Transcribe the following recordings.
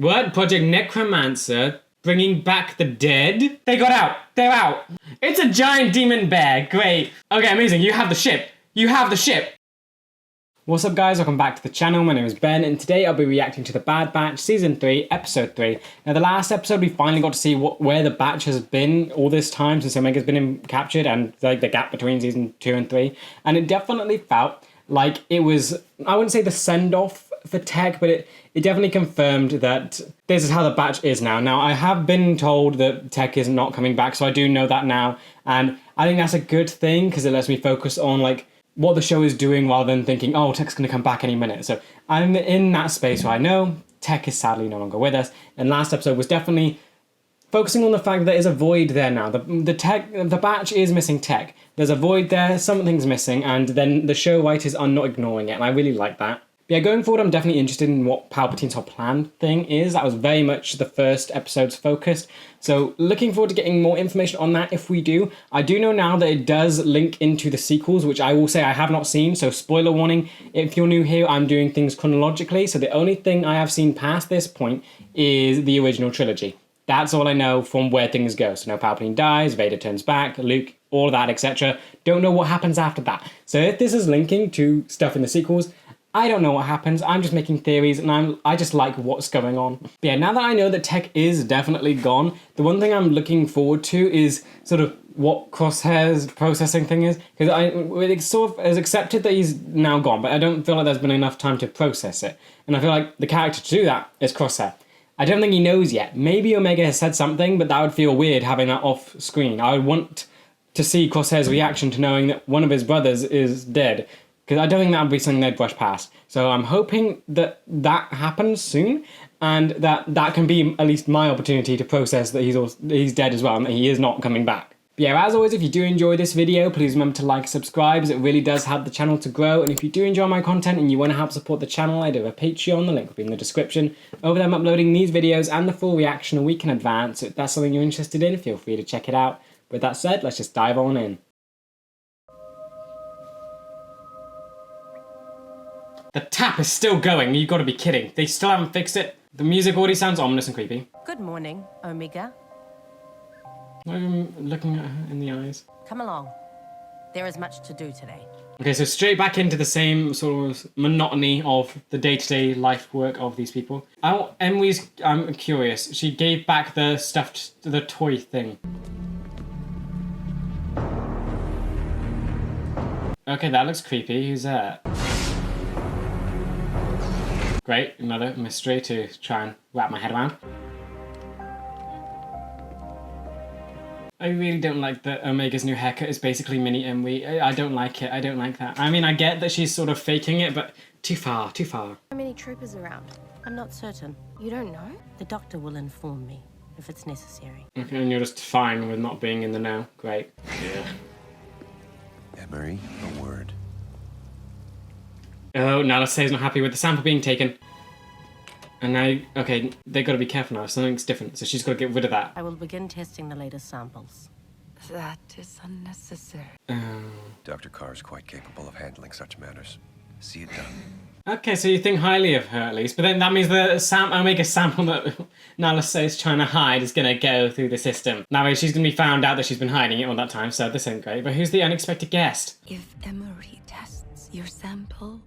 What? Project Necromancer? Bringing back the dead? They got out. They're out. It's a giant demon bear. Great. Okay, amazing. You have the ship. You have the ship. What's up, guys? Welcome back to the channel. My name is Ben, and today I'll be reacting to The Bad Batch Season 3, Episode 3. Now, the last episode, we finally got to see where the Batch has been all this time since Omega's been captured, and like the gap between Season 2 and 3. And it definitely felt like it was, I wouldn't say the send-off for Tech, but it definitely confirmed that this is how the Batch is now. Now, I have been told that Tech is not coming back, so I do know that now. And I think that's a good thing, because it lets me focus on, like, what the show is doing rather than thinking, oh, Tech's going to come back any minute. So I'm in that space where I know Tech is sadly no longer with us. And last episode was definitely focusing on the fact that there is a void there now. The Batch is missing Tech. There's a void there, something's missing, and then the show writers are not ignoring it, and I really like that. But yeah, going forward, I'm definitely interested in what Palpatine's whole plan thing is. That was very much the first episode's focus. So looking forward to getting more information on that if we do. I do know now that it does link into the sequels, which I will say I have not seen. So spoiler warning, if you're new here, I'm doing things chronologically. So the only thing I have seen past this point is the original trilogy. That's all I know from where things go. So no, Palpatine dies, Vader turns back, Luke, all of that, etc. Don't know what happens after that. So if this is linking to stuff in the sequels, I don't know what happens. I'm just making theories, and I just like what's going on. But yeah, now that I know that Tech is definitely gone, the one thing I'm looking forward to is sort of what Crosshair's processing thing is, because it sort of is accepted that he's now gone, but I don't feel like there's been enough time to process it. And I feel like the character to do that is Crosshair. I don't think he knows yet. Maybe Omega has said something, but that would feel weird having that off screen. I would want to see Crosshair's reaction to knowing that one of his brothers is dead, because I don't think that would be something they'd brush past. So I'm hoping that that happens soon, and that can be at least my opportunity to process that he's dead as well, and that he is not coming back. But yeah, as always, if you do enjoy this video, please remember to like, subscribe, as it really does help the channel to grow. And if you do enjoy my content and you want to help support the channel, I do have a Patreon, the link will be in the description. Over there I'm uploading these videos and the full reaction a week in advance, so if that's something you're interested in, feel free to check it out. With that said, let's just dive on in. The tap is still going, you gotta be kidding. They still haven't fixed it. The music already sounds ominous and creepy. Good morning, Omega. Not even looking at her in the eyes. Come along. There is much to do today. Okay, so straight back into the same sort of monotony of the day-to-day life work of these people. I'm curious. She gave back the the toy thing. Okay, that looks creepy. Who's that? Great, another mystery to try and wrap my head around. I really don't like that Omega's new haircut is basically mini Emily. I don't like it. I don't like that. I mean, I get that she's sort of faking it, but too far, too far. How many troopers around? I'm not certain. You don't know? The doctor will inform me if it's necessary. Okay, and you're just fine with not being in the know. Great. Yeah. Emery, a word. Oh, now let's say he's not happy with the sample being taken. And now, okay, they gotta be careful now. Something's different, so she's gotta get rid of that. I will begin testing the latest samples. That is unnecessary. Dr. Carr is quite capable of handling such matters. See it done. Okay, so you think highly of her at least, but then that means the Omega sample that now let's say is trying to hide is gonna go through the system. Now she's gonna be found out that she's been hiding it all that time, so this ain't great. But who's the unexpected guest? If Emery tests your sample,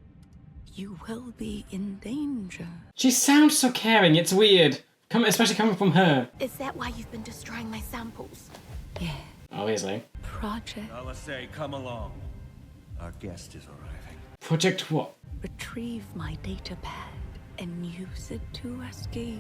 you will be in danger. She sounds so caring, it's weird. Especially coming from her. Is that why you've been destroying my samples? Yeah. Obviously. Project. Say, come along. Our guest is arriving. Project what? Retrieve my data pad and use it to escape.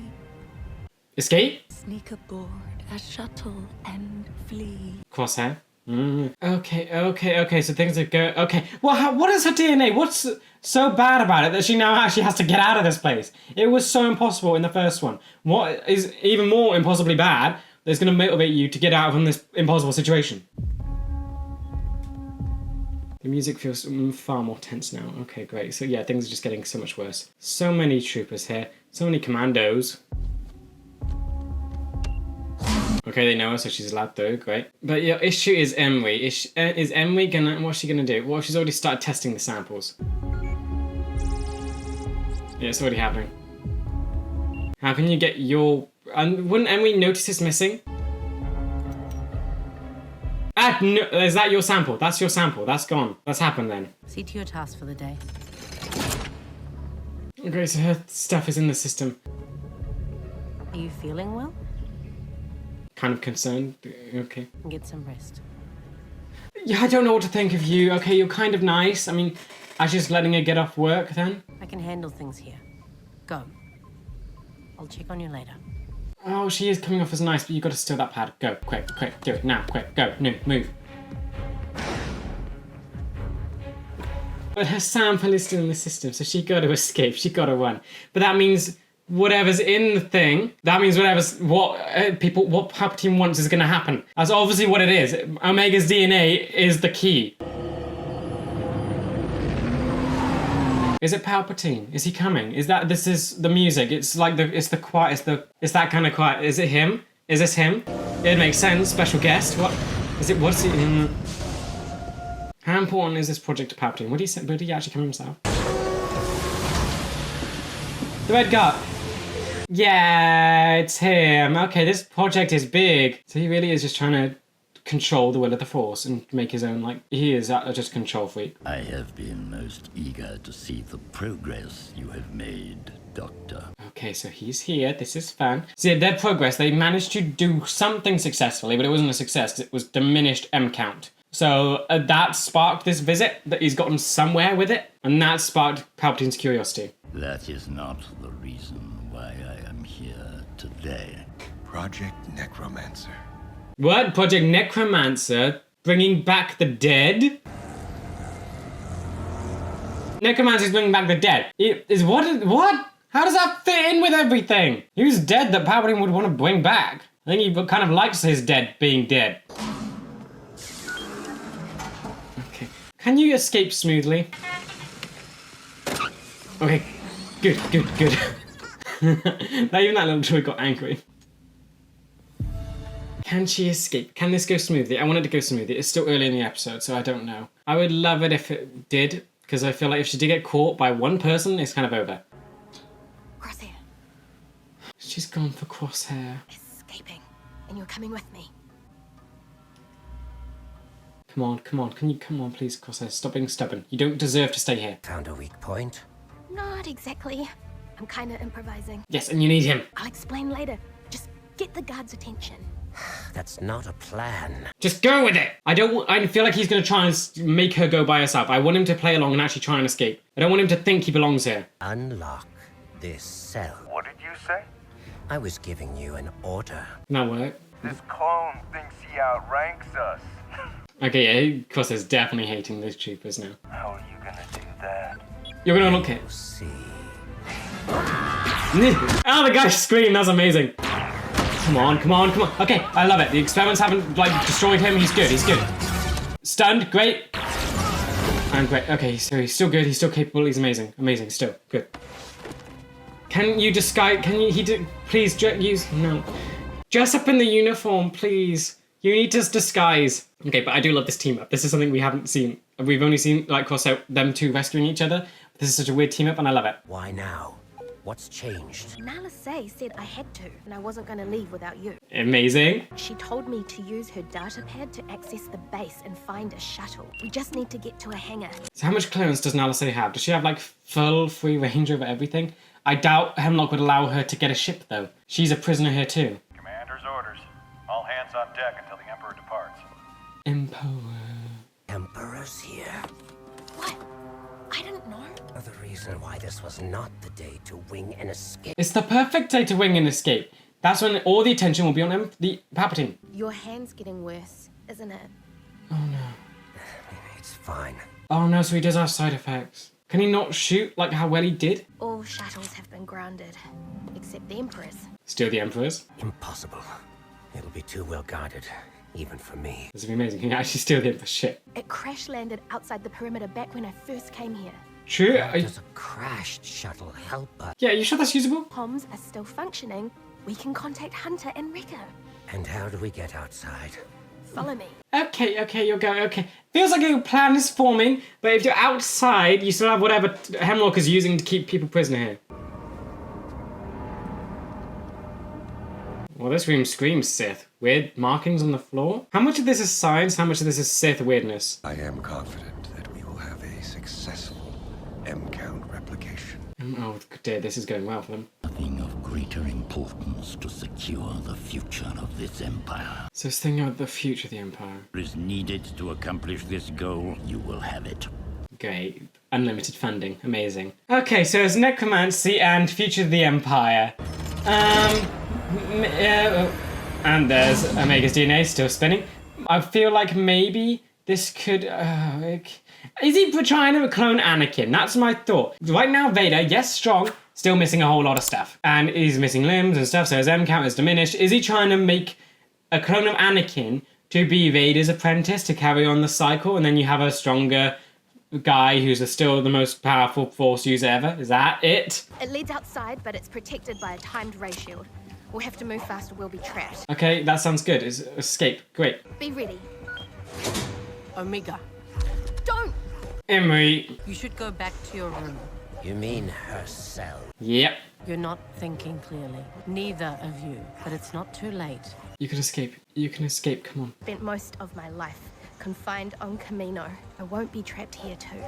Escape? Sneak aboard a shuttle and flee. Crosshair? Okay, so things are going... Okay, well, what is her DNA? What's so bad about it that she now actually has to get out of this place? It was so impossible in the first one. What is even more impossibly bad that's going to motivate you to get out from this impossible situation? The music feels far more tense now. Okay, great. So yeah, things are just getting so much worse. So many troopers here. So many commandos. Okay, they know her, so she's allowed through. Great. But your issue is Emery. Is Emery gonna... What's she gonna do? Well, she's already started testing the samples. Yeah, it's already happening. How can you get your... wouldn't Emily notice it's missing? Ah, no, is that your sample? That's your sample. That's gone. That's happened then. See to your task for the day. Okay, so her stuff is in the system. Are you feeling well? Kind of concerned. Okay. Get some rest. Yeah, I don't know what to think of you. Okay, you're kind of nice. I mean, I was just letting her get off work then. I can handle things here. Go. I'll check on you later. Oh, she is coming off as nice, but you got to steal that pad. Go, quick, quick, do it now, quick, go, no, move. But her sample is still in the system, so she got to escape. She got to run. But that means whatever's in the thing. That means what Palpatine wants is going to happen. That's obviously what it is. Omega's DNA is the key. Is it Palpatine? Is he coming? This is the music? It's like it's that kind of quiet. Is it him? Is this him? It makes sense. Special guest. What is it? What's he? How important is this project to Palpatine? Would he actually come himself? The Red Guard. Yeah, it's him. Okay, this project is big. So he really is just trying to control the will of the Force and make his own, he is just a control freak. I have been most eager to see the progress you have made, Doctor. Okay, so he's here. This is fun. So yeah, their progress, they managed to do something successfully, but it wasn't a success because it was diminished M count. So that sparked this visit, that he's gotten somewhere with it, and that sparked Palpatine's curiosity. That is not the reason why I am here today. Project Necromancer. What? Project Necromancer? Bringing back the dead? Necromancer's bringing back the dead. What? How does that fit in with everything? Who's dead that Palpatine would want to bring back? I think he kind of likes his dead being dead. Okay. Can you escape smoothly? Okay. Good. Not even that little droid got angry. Can she escape? Can this go smoothly? I want it to go smoothly. It's still early in the episode, so I don't know. I would love it if it did, because I feel like if she did get caught by one person, it's kind of over. Crosshair. She's gone for Crosshair. Escaping. And you're coming with me. Come on. Can you come on, please, Crosshair? Stop being stubborn. You don't deserve to stay here. Found a weak point? Not exactly. I'm kinda improvising. Yes, and you need him. I'll explain later. Just get the guards' attention. That's not a plan. Just go with it. I feel like he's going to try and make her go by herself. I want him to play along and actually try and escape. I don't want him to think he belongs here. Unlock this cell. What did you say? I was giving you an order. Can that work? This clone thinks he outranks us. Okay, yeah, Crosshair's definitely hating those troopers now. How are you gonna do that? You're going to unlock it. We'll see. Oh, the guy screamed. That's amazing. Come on. Okay, I love it. The experiments haven't, destroyed him. He's good. Stunned. Great. And great. Okay, so he's still good. He's still capable. He's amazing. Amazing. Still. Good. Can you disguise... Please, use... No. Dress up in the uniform, please. You need to disguise. Okay, but I do love this team up. This is something we haven't seen. We've only seen, Crosshair, them two rescuing each other. This is such a weird team up, and I love it. Why now? What's changed? Nala Say said I had to, and I wasn't gonna leave without you. Amazing. She told me to use her data pad to access the base and find a shuttle. We just need to get to a hangar. So how much clearance does Nala Say have? Does she have, full free range over everything? I doubt Hemlock would allow her to get a ship, though. She's a prisoner here, too. Commander's orders. All hands on deck until the Emperor departs. Emperor's here. What? I didn't know. The reason why this was not the day to wing an escape. It's the perfect day to wing and escape. That's when all the attention will be on the Palpatine. Your hand's getting worse, isn't it? Oh no. It's fine. Oh no, so he does have side effects. Can he not shoot like how well he did? All shuttles have been grounded, except the Emperor's. Still the Emperor's? Impossible. It'll be too well guarded, even for me. This would be amazing. Can you actually steal the Emperor's ship? It crash landed outside the perimeter back when I first came here. True. How does a crashed shuttle help us? Yeah, you sure that's usable? Comms are still functioning. We can contact Hunter and Wrecker. And how do we get outside? Follow me. Okay, you're going, okay. Feels like a plan is forming, but if you're outside, you still have whatever Hemlock is using to keep people prisoner here. Well, this room screams Sith. Weird markings on the floor. How much of this is science? How much of this is Sith weirdness? I am confident that we will have a successful M-count replication. Oh dear, this is going well for them. Nothing of greater importance to secure the future of this empire. So it's thinking about the future of the Empire. Is needed to accomplish this goal, you will have it. Great. Unlimited funding. Amazing. Okay, so it's necromancy and future of the Empire. And there's Omega's DNA still spinning. I feel like maybe this could... is he trying to clone Anakin? That's my thought. Right now, Vader, yes, strong, still missing a whole lot of stuff. And he's missing limbs and stuff, so his M count is diminished. Is he trying to make a clone of Anakin to be Vader's apprentice to carry on the cycle, and then you have a stronger guy who's still the most powerful Force user ever? Is that it? It leads outside, but it's protected by a timed ray shield. We'll have to move fast or we'll be trapped. Okay, that sounds good. Is escape. Great. Be ready. Omega, Don't! Emery. you should go back to your room. You mean her cell? Yep. You're not thinking clearly. Neither of you. But it's not too late. You can escape. You can escape. Come on. Spent most of my life confined on Camino. I won't be trapped here too.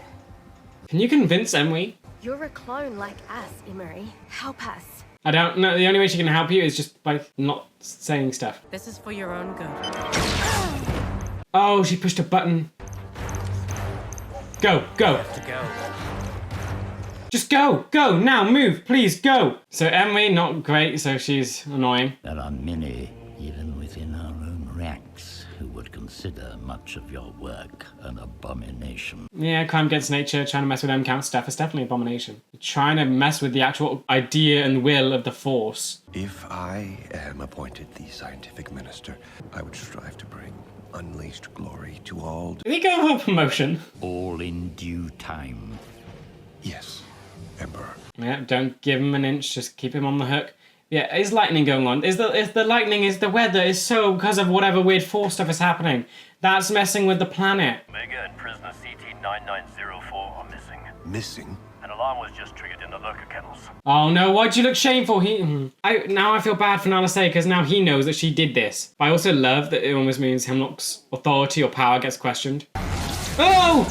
Can you convince Emery? You're a clone like us, Emery. Help us. I don't know. The only way she can help you is just by not saying stuff. This is for your own good. Oh, she pushed a button. Go, go. To go. Just go, go, now, move, please, go. So Emery, not great, so she's annoying. There are many, even within our own ranks, who would consider much of your work an abomination. Yeah, crime against nature, trying to mess with M-count stuff is definitely an abomination. Trying to mess with the actual idea and will of the Force. If I am appointed the scientific minister, I would strive to bring unleashed glory to all. Did he go for a promotion? All in due time. Yes, Emperor. Yeah, don't give him an inch, just keep him on the hook. Yeah, is lightning going on? Is the lightning, is the weather, is so because of whatever weird Force stuff is happening. That's messing with the planet. Omega and prisoner CT-9904 are missing. Missing? An alarm was just triggered in the lurker kennels. Oh no, why'd you look shameful? Now I feel bad for Nala Say, because now he knows that she did this. But I also love that it almost means Hemlock's authority or power gets questioned. Oh!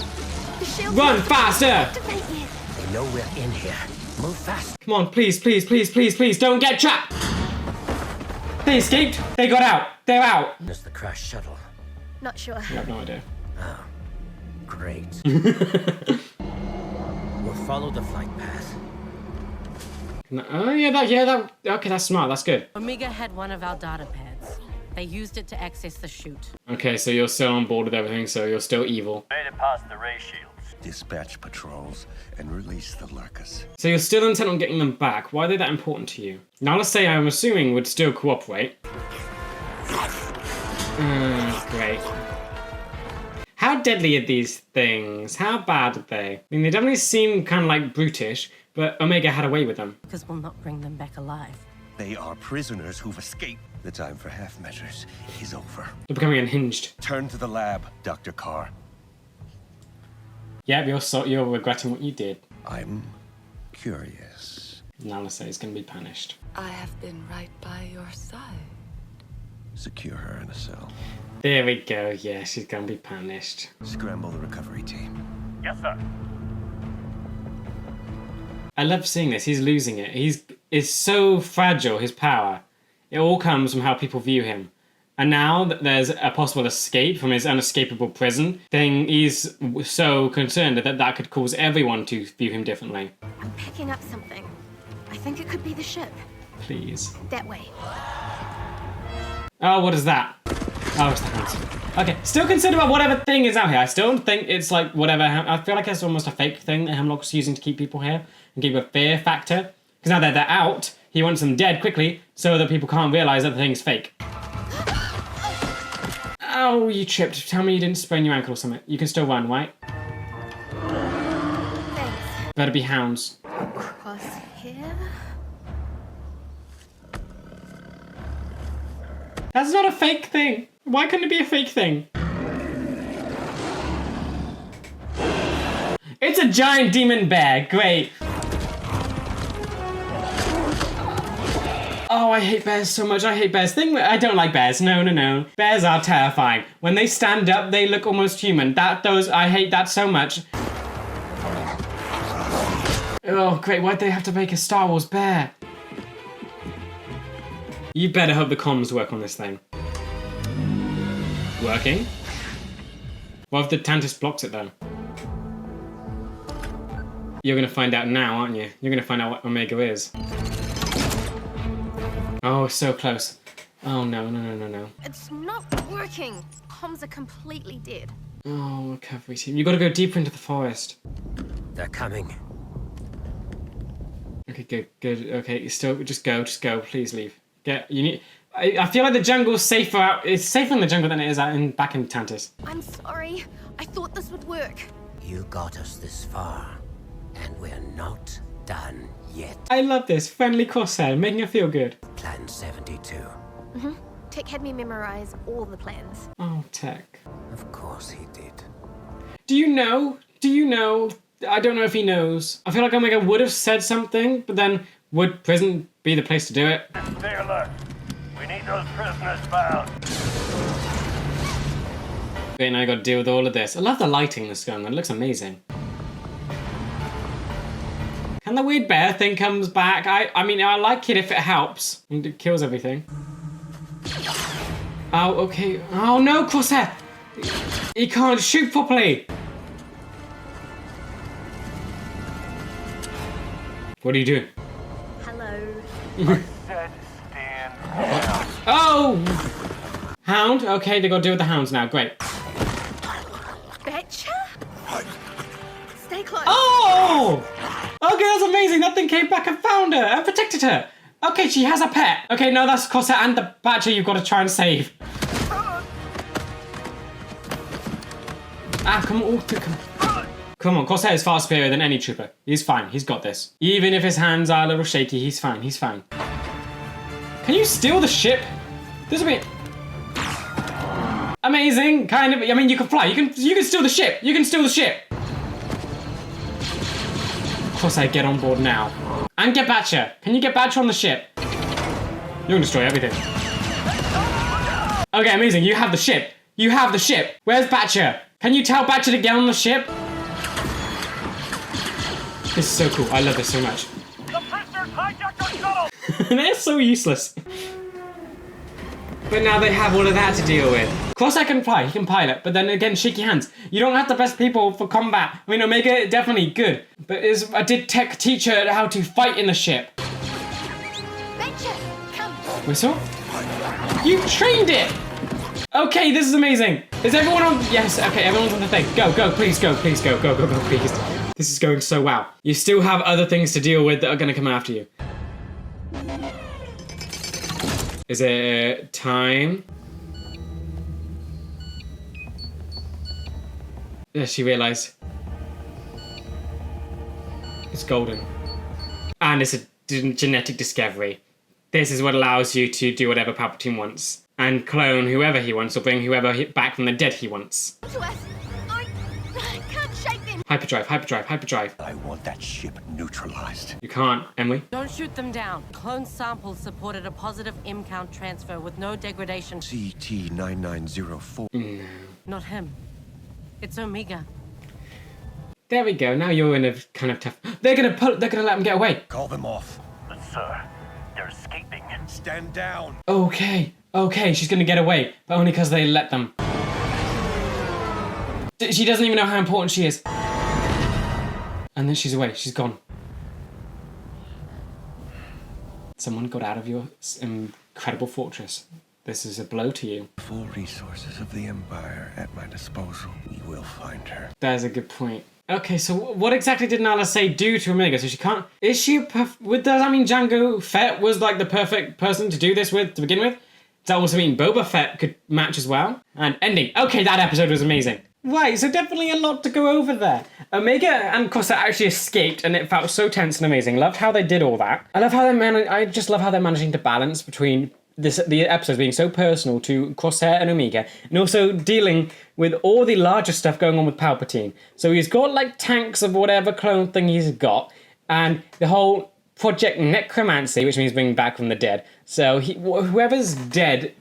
The shield's Run not faster! activate yet. They know we're in here. Move fast. Come on, please, please, please, please, please, don't get trapped! They escaped. They got out. They're out. There's the crashed shuttle. Not sure. I have no idea. Great. We'll follow the flight path. Oh yeah, okay, that's smart. That's good. Omega had one of our data pads. They used it to access the chute. Okay, so you're still on board with everything, so you're still evil. Made it past the ray shields. Dispatch patrols and release the lurkers. So you're still intent on getting them back. Why are they that important to you? Now let's say I'm assuming would still cooperate. Great. How deadly are these things? How bad are they? I mean, they definitely seem kind of like brutish, but Omega had a way with them. Because we'll not bring them back alive. They are prisoners who've escaped. The time for half measures is over. They're becoming unhinged. Turn to the lab, Dr. Carr. Yeah, you're regretting what you did. I'm curious. Nala Say is going to be punished. I have been right by your side. Secure her in a cell. There we go. Yeah, she's going to be punished. Scramble the recovery team. Yes, sir. I love seeing this. He's losing it. Is so fragile, his power. It all comes from how people view him. And now that there's a possible escape from his unescapable prison thing, he's so concerned that that could cause everyone to view him differently. I'm picking up something. I think it could be the ship. Please. That way. Oh, what is that? Oh, it's the hands. Okay, still consider whatever thing is out here. I still think it's like whatever. I feel like it's almost a fake thing that Hemlock's using to keep people here and keep a fear factor. Because now that they're out, he wants them dead quickly so that people can't realize that the thing's fake. Oh, you tripped. Tell me you didn't sprain your ankle or something. You can still run, right? Thanks. Better be hounds. Cross here. That's not a fake thing. Why couldn't it be a fake thing? It's a giant demon bear. Great. Oh, I hate bears so much. I hate bears. I don't like bears. No. Bears are terrifying. When they stand up, they look almost human. I hate that so much. Oh, great. Why'd they have to make a Star Wars bear? You better hope the comms work on this thing. Working? What if the Tantiss blocks it, though? You're gonna find out now, aren't you? You're gonna find out what Omega is. Oh, so close. Oh, no. It's not working. Comms are completely dead. Oh, recovery team. You gotta go deeper into the forest. They're coming. Okay, good. Okay, just go. Please leave. I feel like the jungle's safer out. It's safer in the jungle than it is back in Tantiss. I'm sorry. I thought this would work. You got us this far, and we're not done yet. I love this. Friendly Corsair, making her feel good. Plan 72. Tech had me memorize all the plans. Oh, Tech. Of course he did. Do you know? I don't know if he knows. I feel like Omega would have said something, but then would prison be the place to do it? Stay alert. We need those prisoners found. Great, now I gotta deal with all of this. I love the lighting that's going on. It looks amazing. Can the weird bear thing comes back? I mean, I like it if it helps. And it kills everything. Oh, okay. Oh no, Crosshair! He can't shoot properly! What are you doing? Hello. Said stand down. Oh! Hound? Okay, they gotta deal with the hounds now. Great. Betcha? Stay close. Oh! Okay, that's amazing. That thing came back and found her and protected her. Okay, she has a pet. Okay, no, that's Crosshair and the Batcher you've got to try and save. Ah, come on. Come on, Crosshair is far superior than any trooper. He's fine. He's got this. Even if his hands are a little shaky, he's fine. He's fine. Can you steal the ship? This will be amazing. Kind of. I mean, you can fly. You can steal the ship. You can steal the ship. Crosshair, get on board now. And get Batcher. Can you get Batcher on the ship? You're gonna destroy everything. Okay, amazing. You have the ship. You have the ship. Where's Batcher? Can you tell Batcher to get on the ship? This is so cool. I love this so much. The prisoners hijacked our shuttle. They're so useless. But now they have all of that to deal with. Crosshair can fly, he can pilot, but then again, shaky hands. You don't have the best people for combat. I mean, Omega, definitely good. But did Tech teach her how to fight in the ship? Betcha. Come. Whistle? You trained it! Okay, this is amazing. Is everyone on? Yes, okay, everyone's on the thing. Go, please go, please go, go, please. This is going so well. You still have other things to deal with that are gonna come after you. Is it time? Yes, she realised. It's golden. And it's a genetic discovery. This is what allows you to do whatever Palpatine wants. And clone whoever he wants, or bring whoever back from the dead he wants. To us. I can't shake them. Hyperdrive. I want that ship neutralized. You can't, Emily. Don't shoot them down. Clone samples supported a positive M count transfer with no degradation. CT-9904. Not him. It's Omega. There we go. Now you're in a kind of tough. They're gonna let him get away. Call them off. But sir, they're escaping. Stand down. Okay, she's gonna get away, but only because they let them. She doesn't even know how important she is. And then she's away, she's gone. Someone got out of your incredible fortress. This is a blow to you. Full resources of the Empire at my disposal. We will find her. That's a good point. Okay, so what exactly did Nala say do to Omega? So she can't... Is she... Does that mean Jango Fett was like the perfect person to do this with to begin with? Does that also mean Boba Fett could match as well? And ending. Okay, that episode was amazing. Right, so definitely a lot to go over there. Omega and Costa actually escaped, and it felt so tense and amazing. Loved how they did all that. I just love how they're managing to balance between the episodes being so personal to Crosshair and Omega, and also dealing with all the larger stuff going on with Palpatine. So he's got like tanks of whatever clone thing he's got, and the whole Project Necromancy, which means bringing back from the dead. So whoever's dead,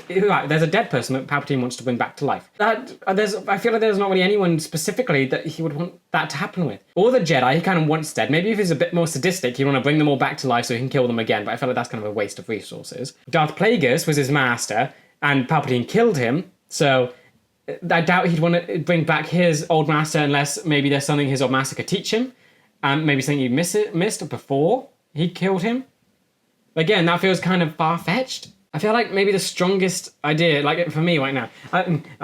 right, there's a dead person that Palpatine wants to bring back to life. I feel like there's not really anyone specifically that he would want that to happen with. All the Jedi he kind of wants dead. Maybe if he's a bit more sadistic, he'd want to bring them all back to life so he can kill them again, but I feel like that's kind of a waste of resources. Darth Plagueis was his master, and Palpatine killed him, so I doubt he'd want to bring back his old master unless maybe there's something his old master could teach him, and maybe something he missed before he killed him. Again, that feels kind of far-fetched. I feel like maybe the strongest idea, like for me right now,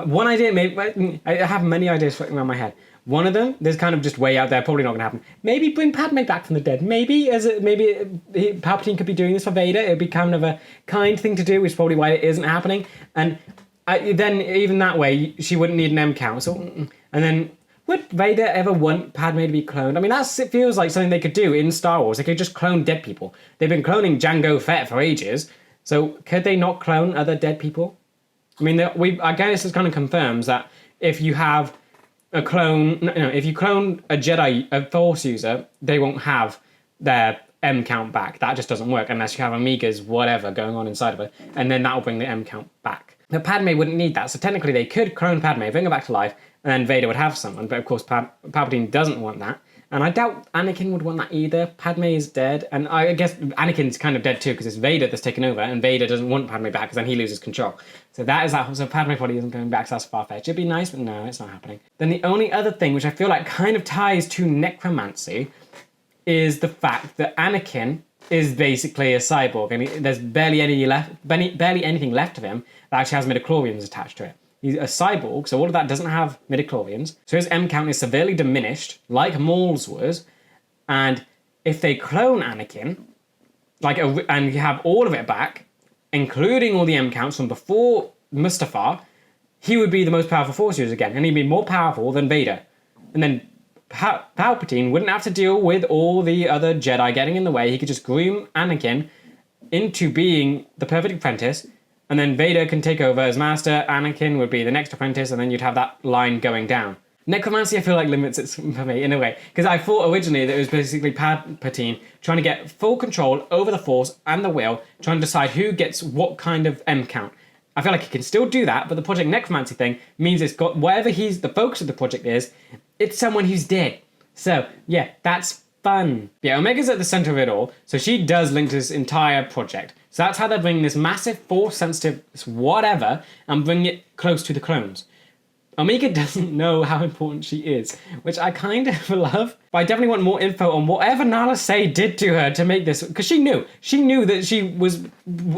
one idea, maybe I have many ideas floating around my head. One of them, there's kind of just way out there, probably not going to happen. Maybe bring Padme back from the dead. Maybe Palpatine could be doing this for Vader. It would be kind of a kind thing to do, which is probably why it isn't happening. And then even that way, she wouldn't need an M count. So, and then would Vader ever want Padme to be cloned? I mean, it feels like something they could do in Star Wars. They could just clone dead people. They've been cloning Jango Fett for ages. So could they not clone other dead people? I mean, I guess this kind of confirms that if you have a clone, if you clone a Jedi, a Force user, they won't have their M count back. That just doesn't work unless you have Omega's whatever going on inside of it, and then that will bring the M count back. But Padme wouldn't need that, so technically they could clone Padme, bring her back to life, and then Vader would have someone. But of course, Palpatine doesn't want that. And I doubt Anakin would want that either. Padme is dead, and I guess Anakin's kind of dead too because it's Vader that's taken over, and Vader doesn't want Padme back because then he loses control. So that is that. So Padme probably isn't going back, so that's far-fetched. It'd be nice, but no, it's not happening. Then the only other thing, which I feel like kind of ties to necromancy, is the fact that Anakin is basically a cyborg, and there's barely anything left of him that actually has midichlorians attached to it. He's a cyborg, so all of that doesn't have midichlorians. So his M count is severely diminished, like Maul's was. And if they clone Anakin, and you have all of it back, including all the M counts from before Mustafar, he would be the most powerful Force user again, and he'd be more powerful than Vader. And then Palpatine wouldn't have to deal with all the other Jedi getting in the way. He could just groom Anakin into being the perfect apprentice, and then Vader can take over as master, Anakin would be the next apprentice, and then you'd have that line going down. Necromancy, I feel like, limits it for me, in a way. Because I thought originally that it was basically Palpatine trying to get full control over the Force and the will, trying to decide who gets what kind of M count. I feel like he can still do that, but the Project Necromancy thing means it's got whatever the focus of the project is, it's someone who's dead. So, yeah, that's fun. Yeah, Omega's at the center of it all, so she does link to this entire project. So that's how they're bringing this massive Force-sensitive whatever and bring it close to the clones. Omega doesn't know how important she is, which I kind of love, but I definitely want more info on whatever Nala Se did to her to make this, because she knew that she was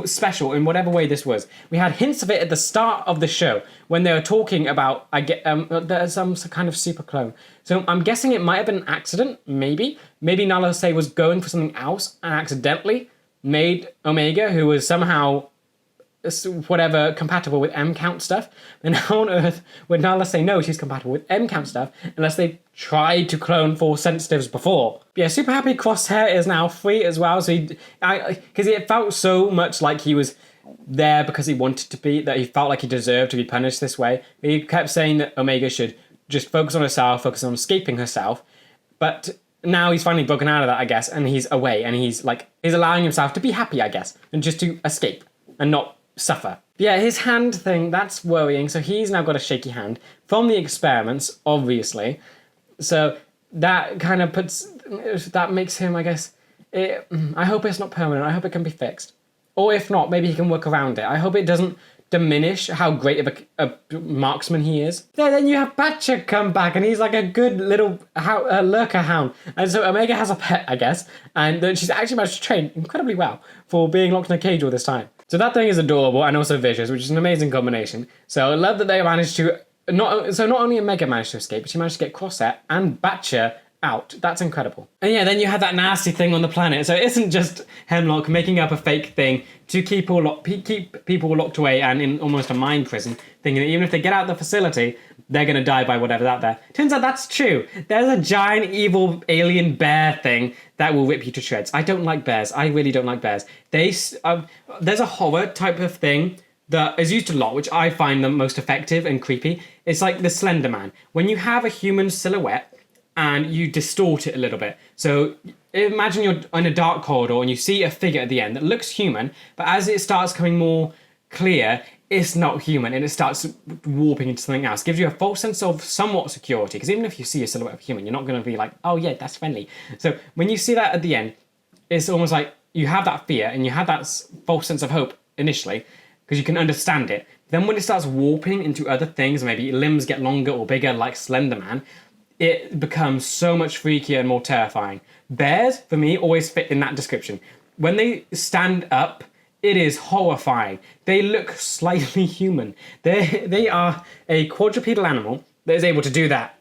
special in whatever way this was. We had hints of it at the start of the show when they were talking about there's some kind of super clone. So I'm guessing it might have been an accident, maybe Nala Se was going for something else and accidentally made Omega, who was somehow whatever compatible with M count stuff, and how on earth would Nala say no, she's compatible with M count stuff unless they tried to clone Force sensitives before? Yeah, super happy Crosshair is now free as well, so because it felt so much like he was there because he wanted to be, that he felt like he deserved to be punished this way. He kept saying that Omega should just focus on herself, focus on escaping herself, but now he's finally broken out of that, I guess, and he's away, and he's allowing himself to be happy, I guess, and just to escape and not suffer. Yeah, his hand thing, that's worrying. So he's now got a shaky hand from the experiments, obviously. So that kind of that makes him, I guess, I hope it's not permanent. I hope it can be fixed. Or if not, maybe he can work around it. I hope it doesn't diminish how great of a marksman he is. Yeah, then you have Batcher come back, and he's like a good little lurker hound. And so Omega has a pet, I guess, and she's actually managed to train incredibly well for being locked in a cage all this time. So that thing is adorable and also vicious, which is an amazing combination. So I love that they managed to not only Omega managed to escape, but she managed to get Crosshair and Batcher out. That's incredible. And yeah, then you had that nasty thing on the planet. So it isn't just Hemlock making up a fake thing to keep people locked away and in almost a mind prison, thinking that even if they get out of the facility, they're going to die by whatever's out there. Turns out that's true. There's a giant evil alien bear thing that will rip you to shreds. I don't like bears. I really don't like bears. There's a horror type of thing that is used a lot, which I find the most effective and creepy. It's like the Slender Man. When you have a human silhouette and you distort it a little bit. So imagine you're in a dark corridor and you see a figure at the end that looks human, but as it starts coming more clear, it's not human and it starts warping into something else. It gives you a false sense of somewhat security, because even if you see a silhouette of a human, you're not going to be like, oh yeah, that's friendly. So when you see that at the end, it's almost like you have that fear and you have that false sense of hope initially, because you can understand it. Then when it starts warping into other things, maybe limbs get longer or bigger like Slender Man, it becomes so much freakier and more terrifying. Bears, for me, always fit in that description. When they stand up, it is horrifying. They look slightly human. They are a quadrupedal animal that is able to do that.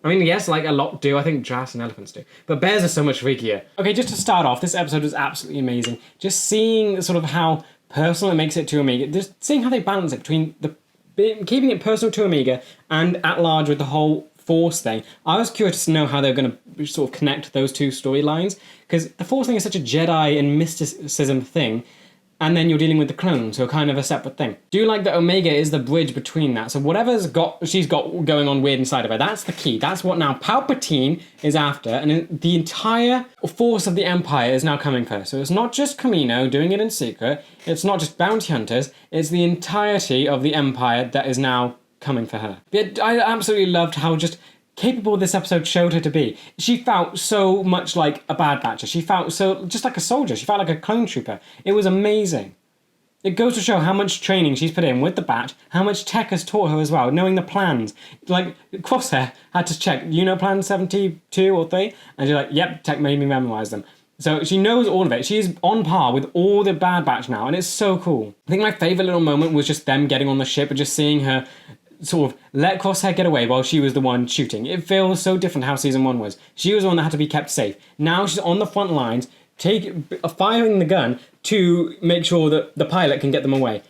I mean, yes, like a lot do. I think giraffes and elephants do. But bears are so much freakier. Okay, just to start off, this episode was absolutely amazing. Just seeing sort of how personal it makes it to Omega. Just seeing how they balance it between keeping it personal to Omega and at large with the whole Force thing. I was curious to know how they're going to sort of connect those two storylines, because the Force thing is such a Jedi and mysticism thing, and then you're dealing with the clones, who are kind of a separate thing. Do you like that Omega is the bridge between that? So whatever's she's got going on weird inside of her, that's the key. That's what now Palpatine is after, and the entire force of the Empire is now coming for her. So it's not just Kamino doing it in secret, it's not just bounty hunters, it's the entirety of the Empire that is now coming for her. But I absolutely loved how just capable this episode showed her to be. She felt so much like a Bad Batcher. She felt so just like a soldier. She felt like a clone trooper. It was amazing. It goes to show how much training she's put in with the Bat, how much Tech has taught her as well, knowing the plans. Like, Crosshair had to check, you know plan 72 or 3? And she's like, yep, Tech made me memorize them. So she knows all of it. She's on par with all the Bad Batch now, and it's so cool. I think my favourite little moment was just them getting on the ship and just seeing her sort of let Crosshair get away while she was the one shooting. It feels so different how season 1 was. She was the one that had to be kept safe. Now she's on the front lines, firing the gun to make sure that the pilot can get them away.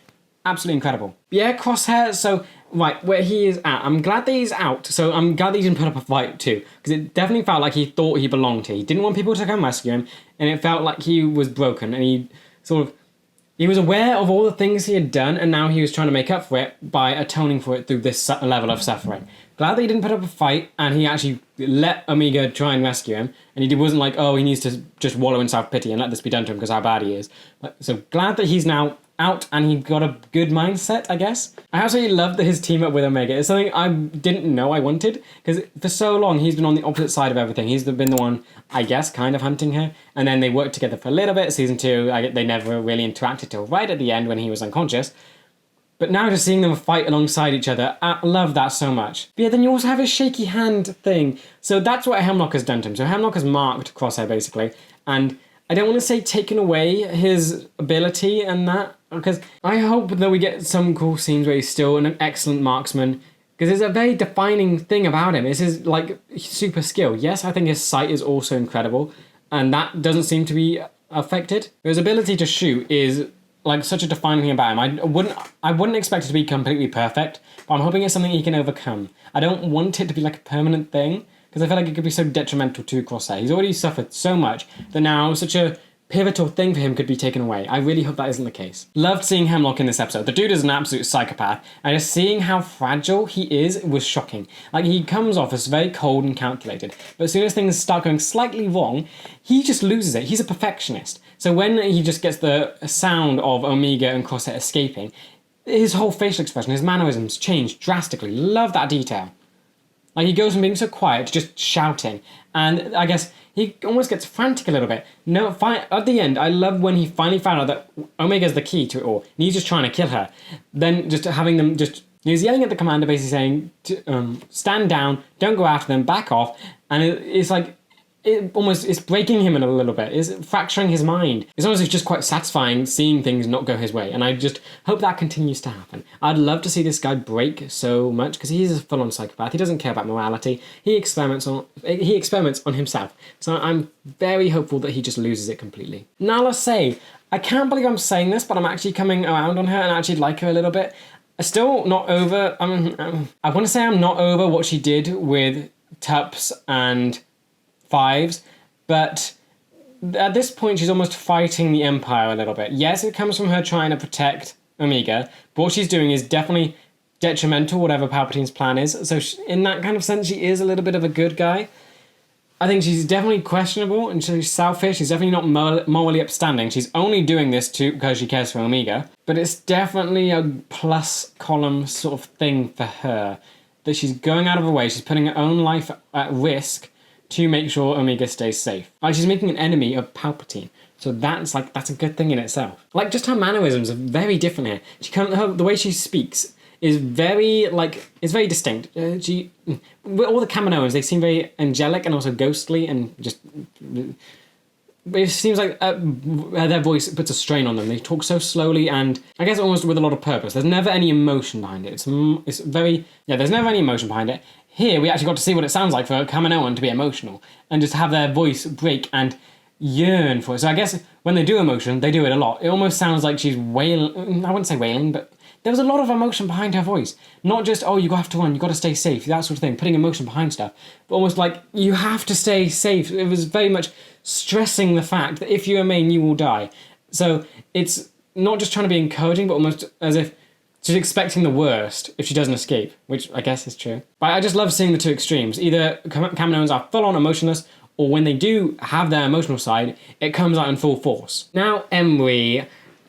Absolutely incredible. Yeah, Crosshair, so, right, where he is at, I'm glad that he's out, so I'm glad that he didn't put up a fight too, because it definitely felt like he thought he belonged here. He didn't want people to come rescue him, and it felt like he was broken, and he was aware of all the things he had done, and now he was trying to make up for it by atoning for it through this level of suffering. Glad that he didn't put up a fight, and he actually let Omega try and rescue him, and he wasn't like, oh, he needs to just wallow in self-pity and let this be done to him because how bad he is. So glad that he's now out, and he got a good mindset, I guess. I absolutely love that his team up with Omega. It's something I didn't know I wanted, because for so long he's been on the opposite side of everything. He's been the one, I guess, kind of hunting her, and then they worked together for a little bit. Season 2, they never really interacted till right at the end when he was unconscious. But now just seeing them fight alongside each other, I love that so much. But yeah, then you also have his shaky hand thing. So that's what Hemlock has done to him. So Hemlock has marked Crosshair, basically, and I don't want to say taken away his ability and that, because I hope that we get some cool scenes where he's still an excellent marksman, because there's a very defining thing about him. It's his, super skill. Yes, I think his sight is also incredible, and that doesn't seem to be affected. His ability to shoot is, such a defining thing about him. I wouldn't expect it to be completely perfect, but I'm hoping it's something he can overcome. I don't want it to be like a permanent thing, because I feel like it could be so detrimental to Crosshair. He's already suffered so much that now such a pivotal thing for him could be taken away. I really hope that isn't the case. Loved seeing Hemlock in this episode. The dude is an absolute psychopath, and just seeing how fragile he is was shocking. He comes off as very cold and calculated, but as soon as things start going slightly wrong, he just loses it. He's a perfectionist. So when he just gets the sound of Omega and Crosshair escaping, his whole facial expression, his mannerisms change drastically. Love that detail. He goes from being so quiet to just shouting, and I guess he almost gets frantic a little bit. At the end, I love when he finally found out that Omega's the key to it all, and he's just trying to kill her. Then just having them he's yelling at the commander, basically saying, stand down, don't go after them, back off, and it's it's breaking him in a little bit. It's fracturing his mind. It's honestly just quite satisfying seeing things not go his way, and I just hope that continues to happen. I'd love to see this guy break so much, because he's a full-on psychopath. He doesn't care about morality. He experiments on himself. So I'm very hopeful that he just loses it completely. Nala Se, I can't believe I'm saying this, but I'm actually coming around on her and actually like her a little bit. I'm still not over. I want to say I'm not over what she did with Tups and Fives, but at this point she's almost fighting the Empire a little bit. Yes, it comes from her trying to protect Omega, but what she's doing is definitely detrimental, whatever Palpatine's plan is. So in that kind of sense, she is a little bit of a good guy. I think she's definitely questionable and she's selfish. She's definitely not morally upstanding. She's only doing this because she cares for Omega. But it's definitely a plus column sort of thing for her. That she's going out of her way. She's putting her own life at risk to make sure Omega stays safe. Like, she's making an enemy of Palpatine. So that's a good thing in itself. Like, just her mannerisms are very different here. The way she speaks is very, it's very distinct. All the Kaminoans, they seem very angelic and also ghostly and just... It seems like their voice puts a strain on them. They talk so slowly and I guess almost with a lot of purpose. There's never any emotion behind it. It's very... Yeah, there's never any emotion behind it. Here, we actually got to see what it sounds like for a Kaminoan to be emotional and just have their voice break and yearn for it. So I guess when they do emotion, they do it a lot. It almost sounds like she's wailing... I wouldn't say wailing, but there was a lot of emotion behind her voice. Not just, oh, you have to run, you got to stay safe, that sort of thing, putting emotion behind stuff. But almost like, you have to stay safe. It was very much stressing the fact that if you remain, you will die. So it's not just trying to be encouraging, but almost as if she's expecting the worst if she doesn't escape, which I guess is true. But I just love seeing the two extremes. Either Kaminoans are full-on emotionless, or when they do have their emotional side, it comes out in full force. Now, Emry,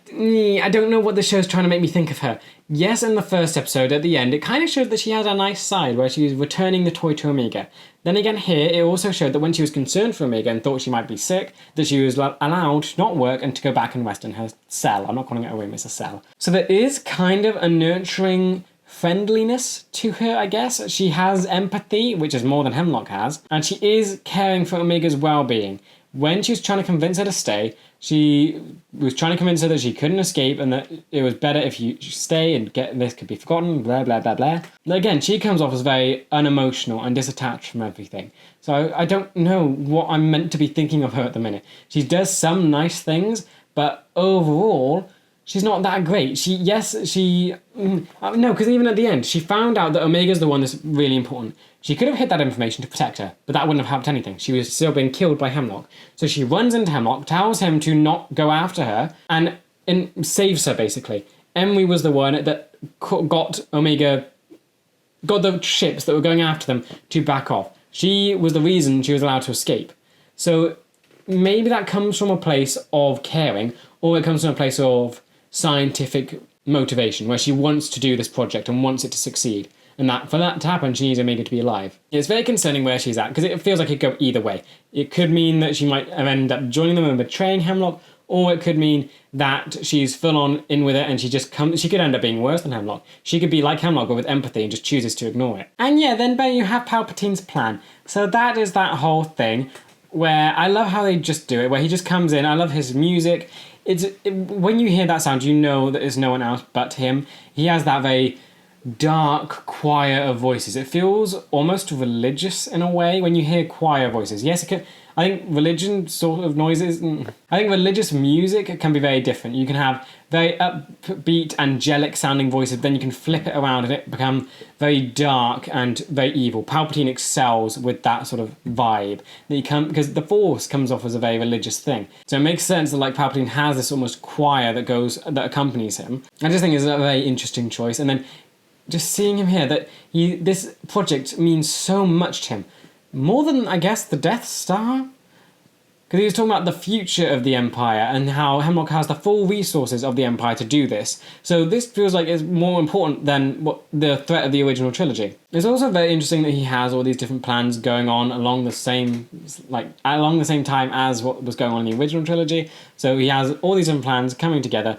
I don't know what the show's trying to make me think of her. Yes, in the first episode, at the end, it kind of showed that she had a nice side, where she was returning the toy to Omega. Then again here, it also showed that when she was concerned for Omega and thought she might be sick, that she was allowed to not work and to go back and rest in her cell. I'm not calling it a room, it's a cell. So there is kind of a nurturing friendliness to her, I guess. She has empathy, which is more than Hemlock has, and she is caring for Omega's well-being. When she was trying to convince her to stay, she was trying to convince her that she couldn't escape and that it was better if you stay and this could be forgotten, blah, blah, blah, blah. Again, she comes off as very unemotional and disattached from everything. So I don't know what I'm meant to be thinking of her at the minute. She does some nice things, but overall, she's not that great. No, because even at the end, she found out that Omega's the one that's really important. She could have hid that information to protect her, but that wouldn't have helped anything. She was still being killed by Hemlock. So she runs into Hemlock, tells him to not go after her, and saves her, basically. Emry was the one that got the ships that were going after them to back off. She was the reason she was allowed to escape. So maybe that comes from a place of caring, or it comes from a place of scientific motivation, where she wants to do this project and wants it to succeed. And that for that to happen, she needs Omega to be alive. It's very concerning where she's at, because it feels like it could go either way. It could mean that she might end up joining them and betraying Hemlock, or it could mean that she's full on in with it and she could end up being worse than Hemlock. She could be like Hemlock, but with empathy and just chooses to ignore it. And yeah, then you have Palpatine's plan. So that is that whole thing where I love how they just do it, where he just comes in. I love his music. When you hear that sound, you know that it's no one else but him. He has that very dark choir of voices. It feels almost religious in a way when you hear choir voices. Yes, it can. I think religion sort of noises. I think religious music can be very different. You can have very upbeat, angelic sounding voices, then you can flip it around and it become very dark and very evil. Palpatine excels with that sort of vibe because the Force comes off as a very religious thing. So it makes sense that Palpatine has this almost choir that accompanies him. I just think it's a very interesting choice. And then just seeing him here, that this project means so much to him. More than, I guess, the Death Star? Because he was talking about the future of the Empire and how Hemlock has the full resources of the Empire to do this. So this feels like it's more important than the threat of the original trilogy. It's also very interesting that he has all these different plans going on along the same time as what was going on in the original trilogy. So he has all these different plans coming together.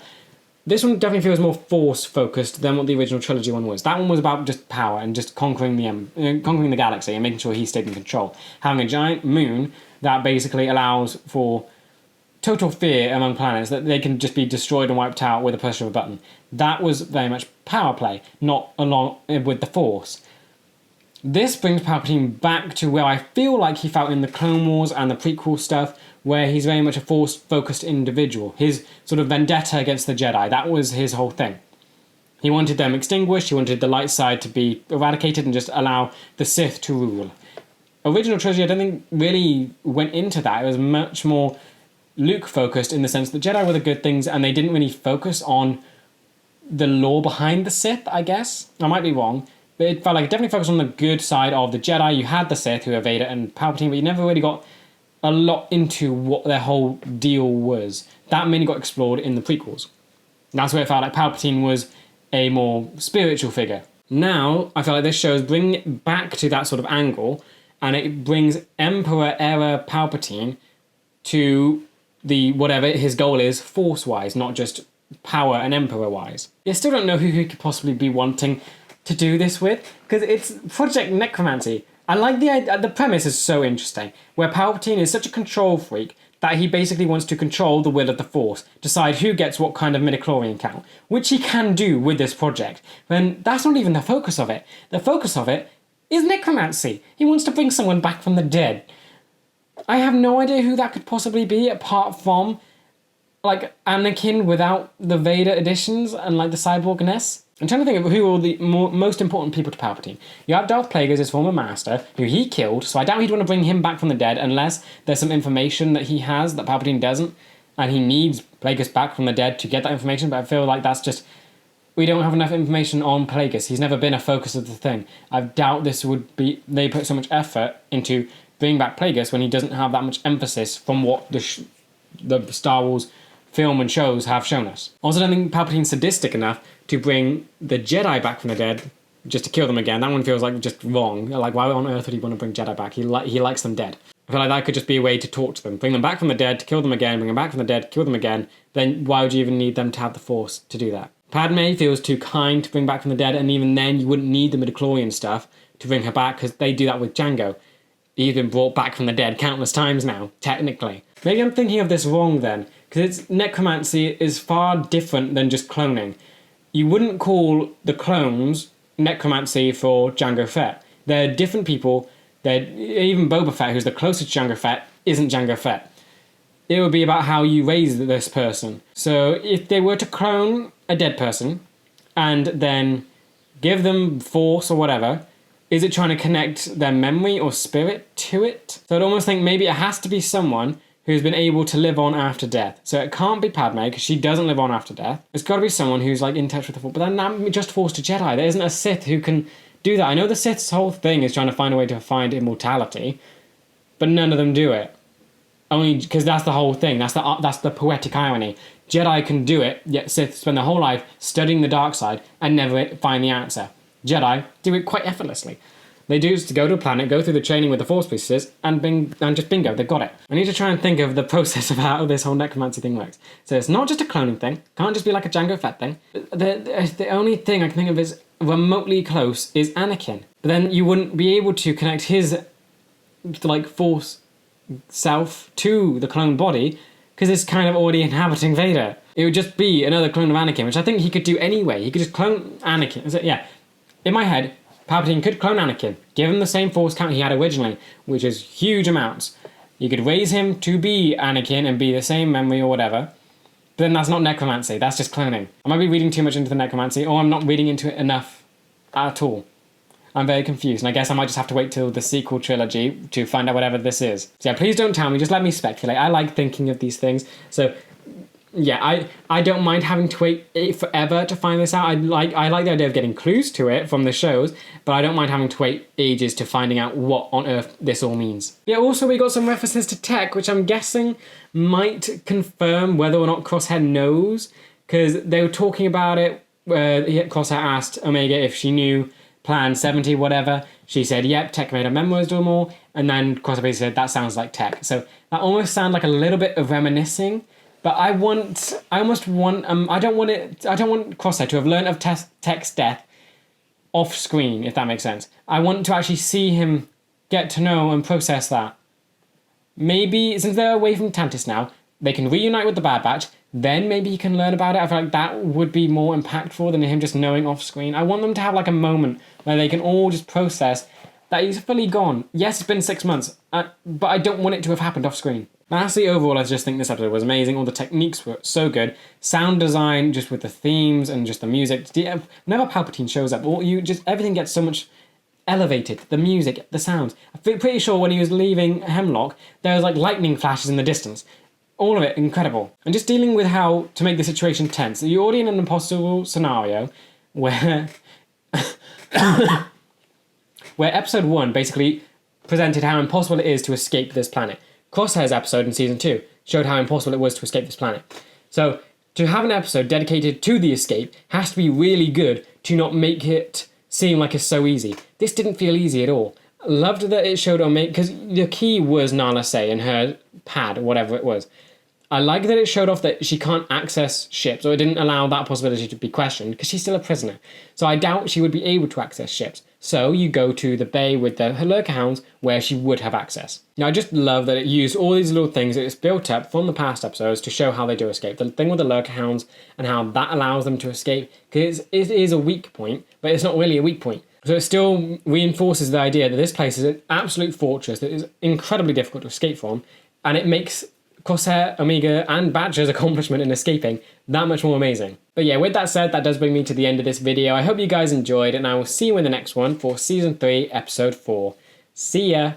This one definitely feels more Force-focused than what the original trilogy one was. That one was about just power and just conquering the galaxy and making sure he stayed in control. Having a giant moon that basically allows for total fear among planets, that they can just be destroyed and wiped out with a push of a button. That was very much power play, not along with the Force. This brings Palpatine back to where I feel like he felt in the Clone Wars and the prequel stuff, where he's very much a Force-focused individual. His sort of vendetta against the Jedi, that was his whole thing. He wanted them extinguished, he wanted the light side to be eradicated and just allow the Sith to rule. Original trilogy, I don't think, really went into that. It was much more Luke-focused in the sense that Jedi were the good things and they didn't really focus on the lore behind the Sith, I guess. I might be wrong. But it felt like it definitely focused on the good side of the Jedi. You had the Sith, who were Vader and Palpatine, but you never really got a lot into what their whole deal was. That mainly got explored in the prequels. That's where it felt like Palpatine was a more spiritual figure. Now, I feel like this show is bringing it back to that sort of angle, and it brings Emperor-era Palpatine to the whatever his goal is, Force-wise, not just power and Emperor-wise. I still don't know who he could possibly be wanting to do this with, because it's Project Necromancy. I like the premise is so interesting, where Palpatine is such a control freak that he basically wants to control the will of the Force, decide who gets what kind of midichlorian count, which he can do with this project. Then that's not even the focus of it. The focus of it is necromancy. He wants to bring someone back from the dead. I have no idea who that could possibly be, apart from like Anakin without the Vader additions and like the cyborgness. I'm trying to think of who are the most important people to Palpatine. You have Darth Plagueis, his former master, who he killed, so I doubt he'd want to bring him back from the dead unless there's some information that he has that Palpatine doesn't, and he needs Plagueis back from the dead to get that information, but I feel like that's just... We don't have enough information on Plagueis. He's never been a focus of the thing. I doubt this would be... They put so much effort into bringing back Plagueis when he doesn't have that much emphasis from what the Star Wars film and shows have shown us. Also, I don't think Palpatine's sadistic enough to bring the Jedi back from the dead just to kill them again. That one feels like just wrong. Like, why on earth would he want to bring Jedi back? He likes them dead. I feel like that could just be a way to torture them. Bring them back from the dead, to kill them again, bring them back from the dead, kill them again. Then why would you even need them to have the Force to do that? Padme feels too kind to bring back from the dead, and even then you wouldn't need the midichlorian stuff to bring her back, because they do that with Jango. He's been brought back from the dead countless times now, technically. Maybe I'm thinking of this wrong then, because necromancy is far different than just cloning. You wouldn't call the clones necromancy for Jango Fett. They're different people. Even Boba Fett, who's the closest to Jango Fett, isn't Jango Fett. It would be about how you raise this person. So if they were to clone a dead person and then give them Force or whatever, is it trying to connect their memory or spirit to it? So I'd almost think maybe it has to be someone who's been able to live on after death. So it can't be Padme, because she doesn't live on after death. It's got to be someone who's like in touch with the Force. But then that just Force to Jedi. There isn't a Sith who can do that. I know the Sith's whole thing is trying to find a way to find immortality, but none of them do it. Only because that's the whole thing. That's the poetic irony. Jedi can do it, yet Sith spend their whole life studying the dark side and never find the answer. Jedi do it quite effortlessly. They do is to go to a planet, go through the training with the Force priestesses, and just bingo, they've got it. I need to try and think of the process of how this whole necromancy thing works. So it's not just a cloning thing. Can't just be like a Jango Fett thing. The only thing I can think of is remotely close is Anakin. But then you wouldn't be able to connect his like Force self to the clone body, because it's kind of already inhabiting Vader. It would just be another clone of Anakin, which I think he could do anyway. He could just clone Anakin. So, yeah, in my head, Palpatine could clone Anakin, give him the same Force count he had originally, which is huge amounts. You could raise him to be Anakin and be the same memory or whatever, but then that's not necromancy, that's just cloning. I might be reading too much into the necromancy, or I'm not reading into it enough at all. I'm very confused, and I guess I might just have to wait till the sequel trilogy to find out whatever this is. So yeah, please don't tell me, just let me speculate. I like thinking of these things, so yeah, I don't mind having to wait forever to find this out. I like the idea of getting clues to it from the shows, but I don't mind having to wait ages to finding out what on earth this all means. Yeah, also we got some references to tech, which I'm guessing might confirm whether or not Crosshair knows, because they were talking about it where Crosshair asked Omega if she knew Plan 70, whatever. She said, yep, tech made her memoirs do more, and then Crosshair basically said, that sounds like tech. So that almost sounds like a little bit of reminiscing. But I don't want Crosshair to have learned of Tech's death off screen, if that makes sense. I want to actually see him get to know and process that. Maybe, since they're away from Tantiss now, they can reunite with the Bad Batch, then maybe he can learn about it. I feel like that would be more impactful than him just knowing off screen. I want them to have like a moment where they can all just process that he's fully gone. Yes, it's been 6 months, but I don't want it to have happened off screen. Lastly, overall, I just think this episode was amazing. All the techniques were so good. Sound design, just with the themes and just the music. Whenever Palpatine shows up, everything gets so much elevated. The music, the sounds. I'm pretty sure when he was leaving Hemlock, there was like lightning flashes in the distance. All of it incredible. And just dealing with how to make the situation tense. You're already in an impossible scenario where where episode 1 basically presented how impossible it is to escape this planet. Crosshair's episode in season 2 showed how impossible it was to escape this planet. So to have an episode dedicated to the escape has to be really good to not make it seem like it's so easy. This didn't feel easy at all. Loved that it showed on me, because the key was Nala Se and her pad, or whatever it was. I like that it showed off that she can't access ships, or it didn't allow that possibility to be questioned, because she's still a prisoner. So I doubt she would be able to access ships. So you go to the bay with the lurker hounds, where she would have access. Now I just love that it used all these little things that it's built up from the past episodes to show how they do escape. The thing with the lurker hounds and how that allows them to escape, because it is a weak point, but it's not really a weak point. So it still reinforces the idea that this place is an absolute fortress that is incredibly difficult to escape from, and it makes Crosshair, Omega, and Badger's accomplishment in escaping that much more amazing. But yeah, with that said, that does bring me to the end of this video. I hope you guys enjoyed, and I will see you in the next one for Season 3, Episode 4. See ya!